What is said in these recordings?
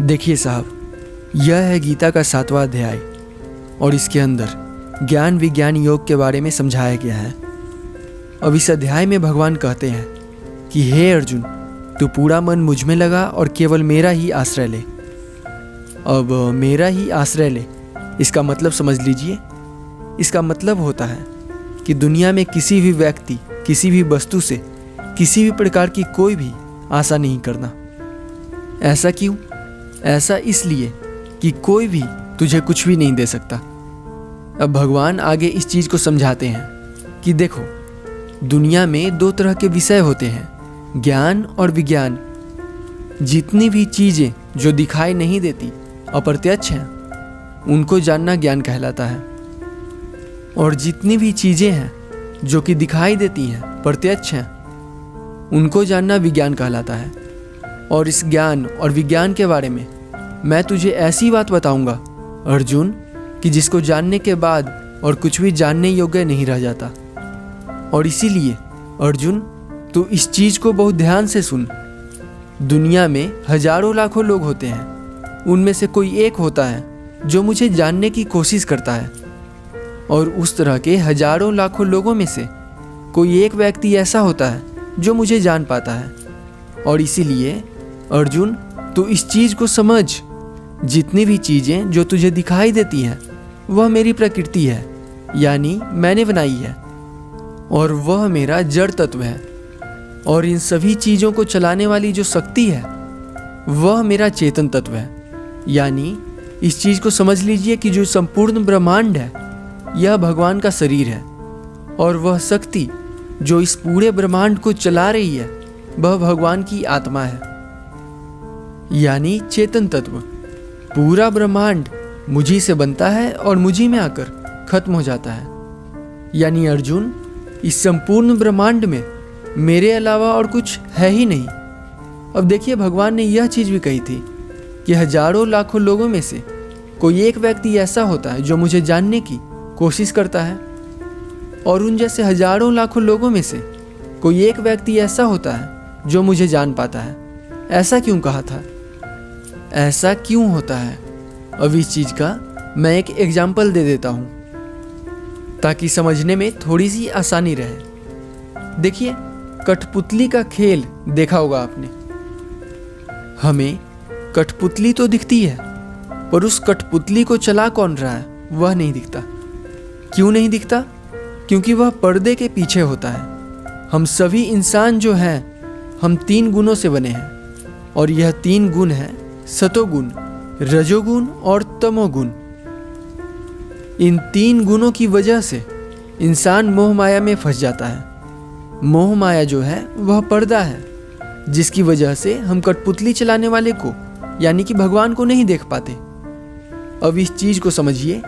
देखिए साहब, यह है गीता का 7वां अध्याय और इसके अंदर ज्ञान विज्ञान योग के बारे में समझाया गया है। अब इस अध्याय में भगवान कहते हैं कि हे अर्जुन, तू पूरा मन मुझ में लगा और केवल मेरा ही आश्रय ले। अब मेरा ही आश्रय ले, इसका मतलब समझ लीजिए। इसका मतलब होता है कि दुनिया में किसी भी व्यक्ति, किसी भी वस्तु से किसी भी प्रकार की कोई भी आशा नहीं करना। ऐसा क्यों? ऐसा इसलिए कि कोई भी तुझे कुछ भी नहीं दे सकता। अब भगवान आगे इस चीज़ को समझाते हैं कि देखो, दुनिया में 2 तरह के विषय होते हैं, ज्ञान और विज्ञान। जितनी भी चीज़ें जो दिखाई नहीं देती, अप्रत्यक्ष हैं, उनको जानना ज्ञान कहलाता है। और जितनी भी चीज़ें हैं जो कि दिखाई देती हैं, प्रत्यक्ष हैं, उनको जानना विज्ञान कहलाता है। और इस ज्ञान और विज्ञान के बारे में मैं तुझे ऐसी बात बताऊंगा अर्जुन, कि जिसको जानने के बाद और कुछ भी जानने योग्य नहीं रह जाता। और इसीलिए अर्जुन, तू इस चीज़ को बहुत ध्यान से सुन। दुनिया में हजारों लाखों लोग होते हैं, उनमें से कोई एक होता है जो मुझे जानने की कोशिश करता है। और उस तरह के हजारों लाखों लोगों में से कोई एक व्यक्ति ऐसा होता है जो मुझे जान पाता है। और इसीलिए अर्जुन, तू इस चीज़ को समझ, जितनी भी चीज़ें जो तुझे दिखाई देती हैं वह मेरी प्रकृति है, यानी मैंने बनाई है। और वह मेरा जड़ तत्व है। और इन सभी चीज़ों को चलाने वाली जो शक्ति है वह मेरा चेतन तत्व है। यानी इस चीज़ को समझ लीजिए कि जो संपूर्ण ब्रह्मांड है यह भगवान का शरीर है। और वह शक्ति जो इस पूरे ब्रह्मांड को चला रही है वह भगवान की आत्मा है, यानी चेतन तत्व। पूरा ब्रह्मांड मुझी से बनता है और मुझी में आकर खत्म हो जाता है। यानी अर्जुन, इस संपूर्ण ब्रह्मांड में मेरे अलावा और कुछ है ही नहीं। अब देखिए, भगवान ने यह चीज़ भी कही थी कि हजारों लाखों लोगों में से कोई एक व्यक्ति ऐसा होता है जो मुझे जानने की कोशिश करता है। और उन जैसे हजारों लाखों लोगों में से कोई एक व्यक्ति ऐसा होता है जो मुझे जान पाता है। ऐसा क्यों कहा था? ऐसा क्यों होता है? अब इस चीज़ का मैं एक एग्जाम्पल दे देता हूँ ताकि समझने में थोड़ी सी आसानी रहे। देखिए, कठपुतली का खेल देखा होगा आपने। हमें कठपुतली तो दिखती है, पर उस कठपुतली को चला कौन रहा है वह नहीं दिखता। क्यों नहीं दिखता? क्योंकि वह पर्दे के पीछे होता है। हम सभी इंसान जो हैं, हम 3 गुणों से बने हैं। और यह 3 गुण हैं सतोगुण, रजोगुण और तमोगुण। इन 3 गुणों की वजह से इंसान मोह माया में फंस जाता है। मोह माया जो है वह पर्दा है, जिसकी वजह से हम कठपुतली चलाने वाले को, यानी कि भगवान को नहीं देख पाते। अब इस चीज़ को समझिए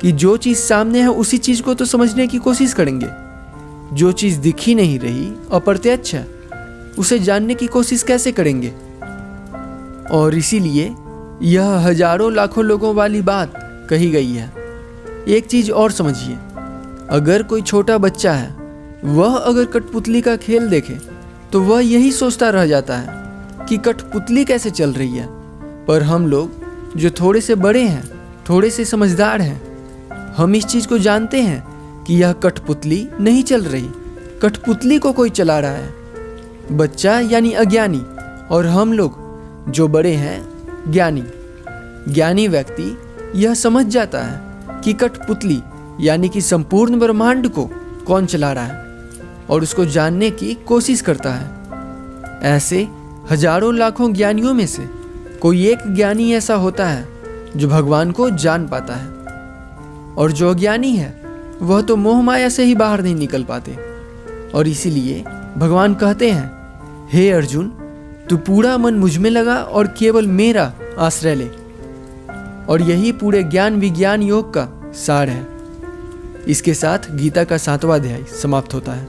कि जो चीज़ सामने है उसी चीज़ को तो समझने की कोशिश करेंगे। जो चीज़ दिख ही नहीं रही, अप्रत्यक्ष है, उसे जानने की कोशिश कैसे करेंगे? और इसीलिए यह हजारों लाखों लोगों वाली बात कही गई है। एक चीज़ और समझिए, अगर कोई छोटा बच्चा है, वह अगर कठपुतली का खेल देखे तो वह यही सोचता रह जाता है कि कठपुतली कैसे चल रही है। पर हम लोग जो थोड़े से बड़े हैं, थोड़े से समझदार हैं, हम इस चीज़ को जानते हैं कि यह कठपुतली नहीं चल रही, कठपुतली को कोई चला रहा है। बच्चा यानी अज्ञानी, और हम लोग जो बड़े हैं ज्ञानी। ज्ञानी व्यक्ति यह समझ जाता है कि कठपुतली यानी कि संपूर्ण ब्रह्मांड को कौन चला रहा है, और उसको जानने की कोशिश करता है। ऐसे हजारों लाखों ज्ञानियों में से कोई एक ज्ञानी ऐसा होता है जो भगवान को जान पाता है। और जो अज्ञानी है वह तो मोह माया से ही बाहर नहीं निकल पाते। और इसीलिए भगवान कहते हैं, हे अर्जुन, तू पूरा मन मुझ में लगा और केवल मेरा आश्रय ले। और यही पूरे ज्ञान विज्ञान योग का सार है। इसके साथ गीता का 7वां अध्याय समाप्त होता है।